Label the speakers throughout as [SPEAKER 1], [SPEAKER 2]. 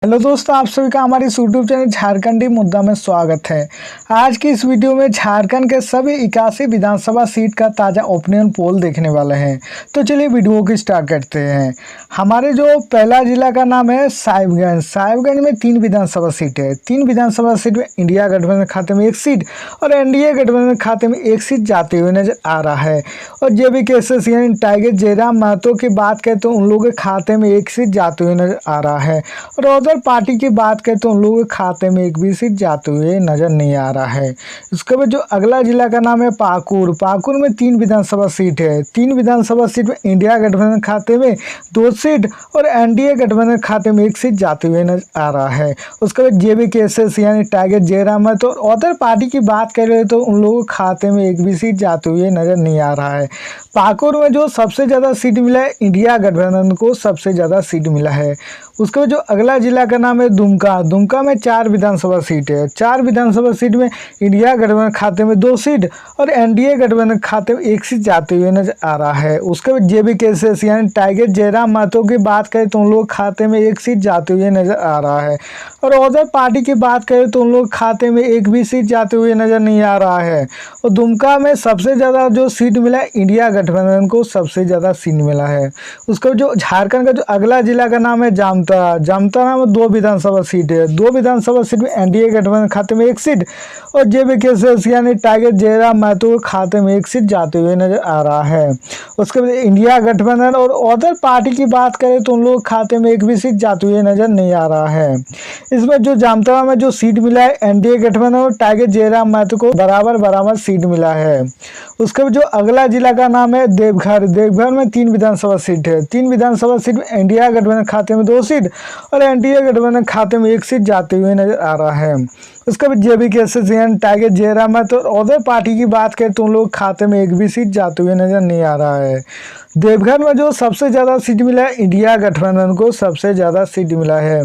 [SPEAKER 1] Hello दोस्तों, आप सभी का हमारे यूट्यूब चैनल झारखंडी मुद्दा में स्वागत है। आज की इस वीडियो में झारखंड के सभी 81 विधानसभा सीट का ताज़ा ओपिनियन पोल देखने वाले हैं। तो चलिए वीडियो को स्टार्ट करते हैं। हमारे जो पहला जिला का नाम है साहिबगंज। साहिबगंज में 3 विधानसभा सीट है। 3 विधानसभा सीट में इंडिया गठबंधन खाते में 1 सीट और एनडीए गठबंधन खाते में 1 सीट जाते हुए नजर आ रहा है। और जेबी केसेस यानी टाइगर जयराम महतो की बात करें तो उन लोगों के खाते में 1 सीट जाते हुए नजर आ रहा है। और पार्टी की बात करें तो उन लोगों के खाते में 1 भी सीट जाते हुए नजर नहीं आ रहा है। उसके बाद जो अगला जिला का नाम है पाकुड़। पाकुड़ में 3 विधानसभा सीट है। 3 विधानसभा सीट में इंडिया गठबंधन खाते में 2 सीट और एनडीए गठबंधन खाते में 1 सीट जाते हुए नजर आ रहा है। उसके बाद जेबी केसेस यानी टाइगर जयराम है। तो अदर पार्टी की बात करें तो उन लोगों के खाते में 1 भी सीट जाते हुए नजर नहीं आ रहा है। पाकुड़ में जो सबसे ज़्यादा सीट मिला है इंडिया गठबंधन को सबसे ज़्यादा सीट मिला है। उसके बाद जो अगला जिला का नाम है दुमका। दुमका में 4 विधानसभा सीट है। 4 विधानसभा सीट में इंडिया गठबंधन खाते में 2 सीट और एनडीए गठबंधन खाते में 1 सीट जाते हुए नजर आ रहा है। उसके बाद जेबी केसेस यानी टाइगर जयराम महतो की बात करें तो उन लोग खाते में 1 सीट जाते हुए नजर आ रहा है। और अदर पार्टी की बात करें तो उन लोग खाते में 1 भी सीट जाते हुए नजर नहीं आ रहा है। और दुमका में सबसे ज़्यादा जो सीट मिला है इंडिया गठबंधन को सबसे ज़्यादा सीट मिला है। उसका जो झारखंड का जो अगला जिला का नाम है जामताड़ा। जामताड़ा में 2 विधानसभा सीट है। 2 विधानसभा सीट में एनडीए गठबंधन खाते में 1 सीट और जेबी केसेस यानी टाइगर जयराम महतो खाते में 1 सीट जाते हुए नजर आ रहा है। उसके बाद इंडिया गठबंधन और अदर पार्टी की बात करें तो उन लोग खाते में 1 भी सीट जाते हुए नजर नहीं आ रहा है। इसमें जो जामताड़ा में जो सीट मिला है एनडीए गठबंधन और टाइगर जयराम महतो को बराबर सीट मिला है। उसके बाद जो अगला जिला का नाम है देवघर। देवघर में 3 विधानसभा सीट है। 3 विधानसभा सीट में इंडिया गठबंधन खाते में 2 सीट और एनडीए गठबंधन खाते में 1 सीट जाते हुए नजर आ रहा है। उसके बाद जेबी केसेस यानी टाइगर जयराम है। तो अदर पार्टी की बात करें तो उन लोग खाते में 1 भी सीट जाते हुए नजर नहीं आ रहा है। देवघर में जो सबसे ज़्यादा सीट मिला है इंडिया गठबंधन को सबसे ज़्यादा सीट मिला है।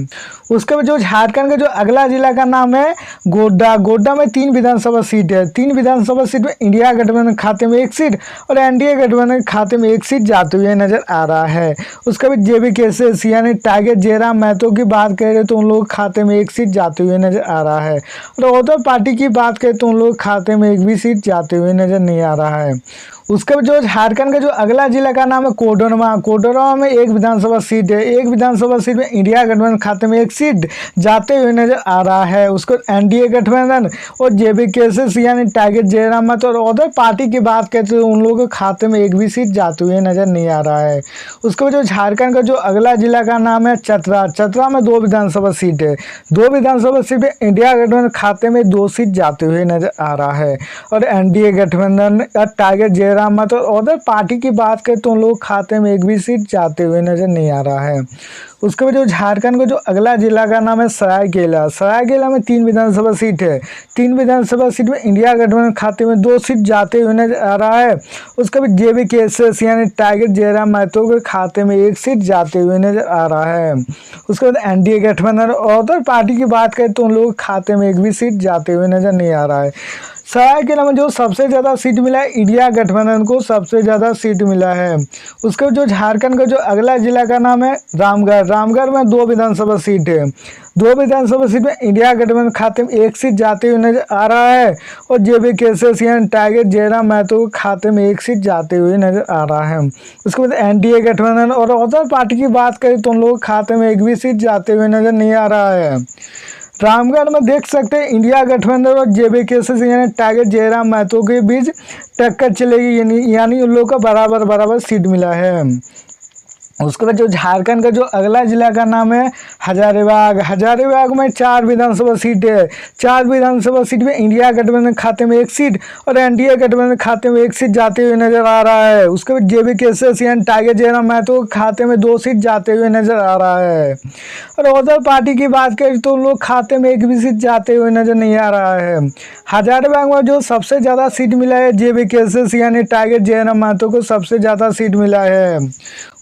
[SPEAKER 1] उसके बाद जो झारखंड का जो अगला जिला का नाम है गोड्डा। गोड्डा में 3 विधानसभा सीट है। 3 विधानसभा सीट में इंडिया गठबंधन खाते में 1 सीट और एनडीए गठबंधन खाते में 1 सीट जाते हुए नजर आ रहा है। उसके बाद जेबी केसेस यानी टाइगर जयराम महतो की बात करें तो उन लोग खाते में 1 सीट जाते हुए नजर आ रहा है। और अदर पार्टी की बात करें तो उन लोग खाते में 1 भी सीट जाते हुए नजर नहीं आ रहा है। उसके बाद जो झारखंड का जो अगला जिला का नाम है कोडरमा। कोडरमा में 1 विधानसभा सीट है। 1 विधानसभा सीट में इंडिया गठबंधन खाते में 1 सीट जाते हुए नजर आ रहा है। उसको एनडीए गठबंधन और जेबी केसेस यानी टाइगर जयराम महतो और अदर पार्टी की बात करते तो उन लोगों के खाते में 1 भी सीट जाते हुए नजर नहीं आ रहा है। उसके बाद जो झारखंड का जो अगला जिला का नाम है चतरा। चतरा में 2 विधानसभा सीट है। 2 विधानसभा सीट में इंडिया गठबंधन खाते में 2 सीट जाते हुए नजर आ रहा है। और एनडीए गठबंधन टाइगर तो अदर पार्टी की बात करें तो उन लोग खाते में 1 भी सीट जाते हुए नजर नहीं आ रहा है। उसके बाद जो झारखंड का जो अगला जिला का नाम है सरायकेला। सरायकेला में 3 विधानसभा सीट है। 3 विधानसभा सीट में इंडिया गठबंधन खाते में 2 सीट जाते हुए नजर आ रहा है। उसके बाद जेबी केसेस यानी टाइगर जयराम महतो के खाते में 1 सीट जाते हुए नजर आ रहा है। उसके बाद एनडीए गठबंधन और अदर पार्टी की बात करें तो उन लोग खाते में 1 भी सीट जाते हुए नजर नहीं आ रहा है। सरायकेला में जो सबसे ज़्यादा सीट मिला है इंडिया गठबंधन को सबसे ज़्यादा सीट मिला है। उसके जो झारखंड का जो अगला जिला का नाम है रामगढ़। रामगढ़ में 2 विधानसभा सीट है। 2 विधानसभा सीट में इंडिया गठबंधन खाते में 1 सीट जाते हुए नजर आ रहा है। और जेबी केसेस यानी टाइगर जयराम महतो के खाते में 1 सीट जाते हुए नजर आ रहा है। उसके बाद एनडीए गठबंधन और अदर पार्टी की बात करें तो उन लोग खाते में 1 भी सीट जाते हुए नजर नहीं आ रहा है। रामगढ़ में देख सकते हैं इंडिया गठबंधन और जेबी केसेस यानी टाइगर जयराम महतो के बीच टक्कर चलेगी, यानी उन लोगों का बराबर सीट मिला है। उसके बाद जो झारखंड का जो अगला जिला का नाम है हजारीबाग। हजारीबाग में 4 विधानसभा सीट है। 4 विधानसभा सीट में इंडिया गठबंधन खाते में 1 सीट और एनडीए गठबंधन खाते में 1 सीट जाते हुए नजर आ रहा है। उसके बाद जेबी केसेस यानी टाइगर जयराम महतो खाते में 2 सीट जाते हुए नजर आ रहा है। और अदर पार्टी की बात करें तो लोग खाते में 1 भी सीट जाते हुए नजर नहीं आ रहा है। हजारीबाग में जो सबसे ज़्यादा सीट मिला है जेबी केसेस यानी टाइगर जयराम महतो को सबसे ज़्यादा सीट मिला है।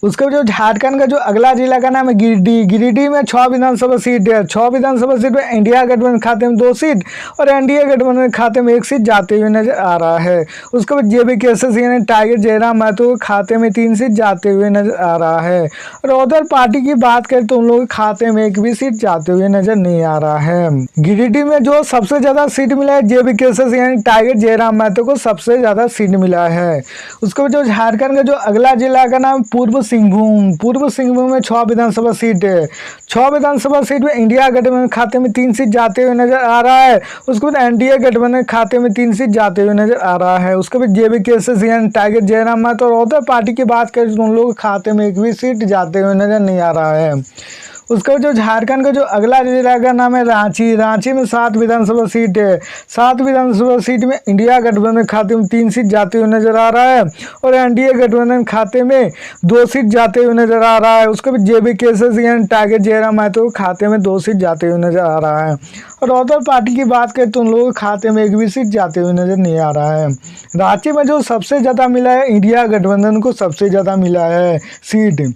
[SPEAKER 1] उसके बाद जो झारखंड का जो अगला जिला का नाम है गिरिडीह। गिरिडीह में 6 विधानसभा सीट है। 6 विधानसभा सीट में इंडिया गठबंधन खाते में 2 सीट और एनडीए गठबंधन खाते में 1 सीट जाते हुए नजर आ रहा है। उसके बाद जेबी केसेस यानी टाइगर जयराम महतो के खाते में 3 सीट जाते हुए नजर आ रहा है। और उधर पार्टी की बात करें तो उन लोगों के खाते में 1 भी सीट जाते हुए नजर नहीं आ रहा है। गिरिडीह में जो सबसे ज्यादा सीट मिला है जेबी केसेस यानी टाइगर जयराम महतो को सबसे ज्यादा सीट मिला है। उसके बाद जो झारखंड का जो अगला जिला का नाम पूर्व सिंहभूम। पूर्व सिंहभूम में 6 विधानसभा सीट है। 6 विधानसभा सीट में इंडिया गठबंधन खाते में 3 सीट जाते हुए नजर आ रहा है। उसके बाद एनडीए गठबंधन खाते में 3 सीट जाते हुए नजर आ रहा है। उसके बाद जेबी केसेस यानी टाइगर जयराम महतो और उधर पार्टी की बात करें तो उन लोगों के खाते में 1 भी सीट जाते हुए नजर नहीं आ रहा है। उसके बाद जो झारखंड का जो अगला जिला का नाम है रांची। रांची में 7 विधानसभा सीट है। 7 विधानसभा सीट में इंडिया गठबंधन खाते में 3 सीट जाते हुए नजर आ रहा है और एनडीए गठबंधन खाते में 2 सीट जाते हुए नजर आ रहा है। उसके बाद जेबी केसेस यानी टाइगर जयराम महतो खाते में 2 सीट जाते हुए नजर आ रहा है। और उधर पार्टी की बात करें तो उन लोगों के खाते में 1 भी सीट जाते हुए नजर नहीं आ रहा है। रांची में जो सबसे ज़्यादा मिला है इंडिया गठबंधन को सबसे ज़्यादा मिला है सीट।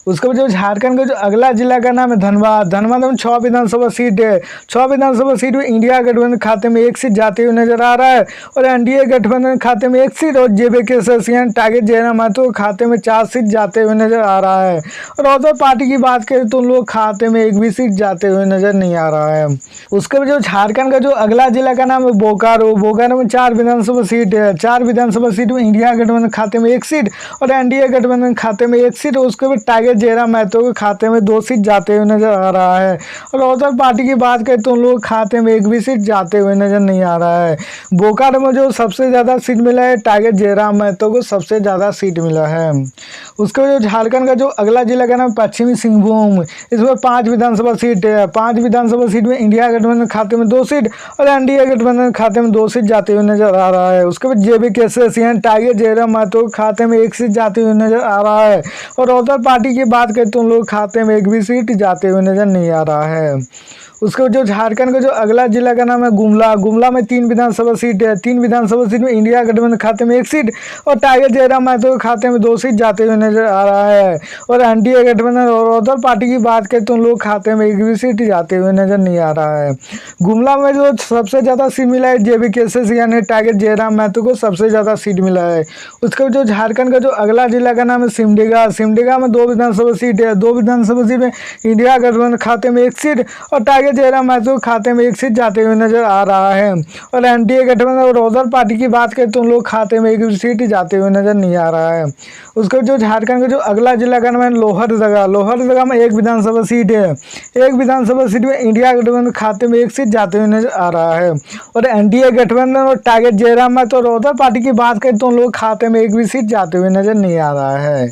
[SPEAKER 1] उसके बाद जो झारखंड का जो अगला जिला का नाम है धनबाद। धनबाद में 6 विधानसभा सीट है। 6 विधानसभा सीट में इंडिया गठबंधन खाते में 1 सीट जाते हुए नजर आ रहा है और एनडीए गठबंधन खाते में 1 सीट और जेबी केसेस यानी टाइगर जयराम महतो खाते में 4 सीट जाते हुए नजर आ रहा है। और उधर पार्टी की बात करें तो उन लोग खाते में 1 भी सीट जाते हुए नजर नहीं आ रहा है। उसके बाद जो झारखंड का जो अगला जिला का नाम है बोकारो। बोकारो में 4 विधानसभा सीट है। 4 विधानसभा सीट में इंडिया गठबंधन खाते में 1 सीट और एनडीए गठबंधन खाते में 1 सीट। उसके बाद टाइगर जयराम महतो के खाते में 2 सीट जाते हुए नजर आ रहा है। और उधर पार्टी की बात करें तो उन लोग खाते में 1 भी सीट जाते हुए नजर नहीं आ रहा है। बोकारो में जो सबसे ज्यादा सीट मिला है टाइगर जयराम महतो को सबसे ज्यादा सीट मिला है। उसके बाद जो झारखंड का जो अगला जिला का नाम पश्चिमी सिंहभूम। इसमें 5 विधानसभा सीट है। 5 विधानसभा सीट में इंडिया गठबंधन खाते में 2 सीट और एनडीए गठबंधन खाते में 2 सीट जाते हुए नजर आ रहा है। उसके बाद जेबी केसेस यानी टाइगर जयराम महतो खाते में 1 सीट जाते हुए नजर आ रहा है। और उधर पार्टी की बात करें तो उन लोग खाते में 1 भी सीट जाते हुए नजर नहीं आ रहा है। उसके जो झारखंड का जो अगला जिला का नाम है गुमला। गुमला में 3 विधानसभा सीट है। 3 विधानसभा सीट में इंडिया गठबंधन खाते में 1 सीट और टाइगर जयराम महतो के खाते में 2 सीट जाते हुए नजर आ रहा है। और एनडीए गठबंधन और उधर पार्टी की बात करें तो उन लोग खाते में 1 भी सीट जाते हुए नजर नहीं आ रहा है। गुमला में जो सबसे ज़्यादा सीट मिला है जेबी केसेस यानी टाइगर जयराम महतो को सबसे ज़्यादा सीट मिला है। उसके जो झारखंड का जो अगला जिला का नाम है सिमडेगा। सिमडेगा में 2 विधानसभा सीट है। 2 विधानसभा सीट में इंडिया गठबंधन खाते में 1 सीट और टाइगर जयराम महतो खाते में 1 सीट जाते हुए नजर आ रहा है। और एनडीए गठबंधन और उधर पार्टी की बात करें तो उन लोग खाते में 1 सीट जाते हुए नजर नहीं आ रहा है। उसके जो झारखंड का जो अगला जिला का नाम है लोहरदगा। लोहरदगा में 1 विधानसभा सीट है। 1 विधानसभा सीट में इंडिया गठबंधन खाते में 1 सीट जाते हुए नजर आ रहा है। और एनडीए गठबंधन और टाइगर जयराम महतो और उधर पार्टी की बात करें तो उन लोग खाते में 1 भी सीट जाते हुए नजर नहीं आ रहा है।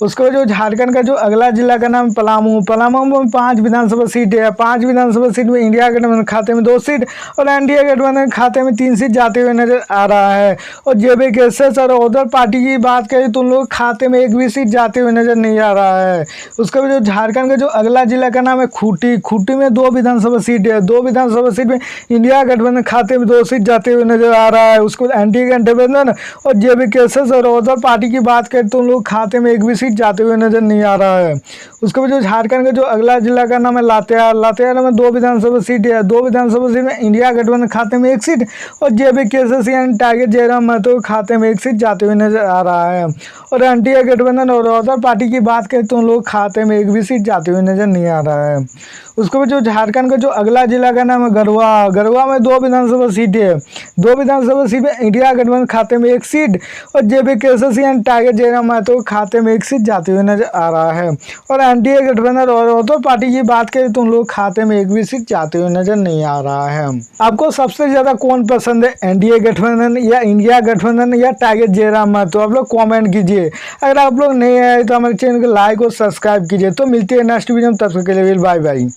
[SPEAKER 1] उसके बाद जो झारखंड का जो अगला जिला का नाम पलामू। पलामू में 5 विधानसभा सीट है। 5 विधानसभा सीट में इंडिया गठबंधन खाते में 2 सीट और एनडीए गठबंधन खाते में 3 सीट जाते हुए नजर आ रहा है। और जेबी केसेस और उधर पार्टी की बात करें तो उन लोग खाते में 1 भी सीट जाते हुए नजर नहीं आ रहा है। उसके बाद जो झारखंड का जो अगला जिला का नाम है खूंटी। खूंटी में 2 विधानसभा सीट है। 2 विधानसभा सीट में इंडिया गठबंधन खाते में 2 सीट जाते हुए नजर आ रहा है। उसके बाद एनडीए गठबंधन और जेबी केसेस और उधर पार्टी की बात करें तो उन लोग खाते में 1 भी सीट जाते हुए नजर नहीं आ रहा है। उसके बाद जो झारखंड का जो अगला जिला का नाम है लातेहार। लातेहार में 2 विधानसभा सीट है। 2 विधानसभा सीट में इंडिया गठबंधन खाते में 1 सीट और जेबी केसेस यानी टाइगर जयराम महतो खाते में 1 सीट जाते हुए नजर आ रहा है। और एनडीए गठबंधन और उधर पार्टी की बात करें तो उन लोग खाते में 1 भी सीट जाते हुए नजर नहीं आ रहा है। उसके बाद जो झारखंड का जो अगला जिला का नाम है गढ़वा। गढ़वा में 2 विधानसभा सीट है। 2 विधानसभा सीट में इंडिया गठबंधन खाते में 1 सीट और जेबी केसेस यानी टाइगर जयराम महतो खाते में 1 सीट जाते हुए नजर आ रहा है। और एनडीए गठबंधन और उधर पार्टी की बात करें तो उन लोग खाते में 1 भी सीट जाते हुए नजर नहीं आ रहा है। आपको सबसे ज्यादा कौन पसंद है, एनडीए गठबंधन या इंडिया गठबंधन या टाइगर जयराम महतो? आप लोग कमेंट कीजिए। अगर आप लोग नए आए तो हमारे चैनल को लाइक और सब्सक्राइब कीजिए। तो मिलती है नेक्स्ट वीडियो में, तब तक के लिए बाय बाय।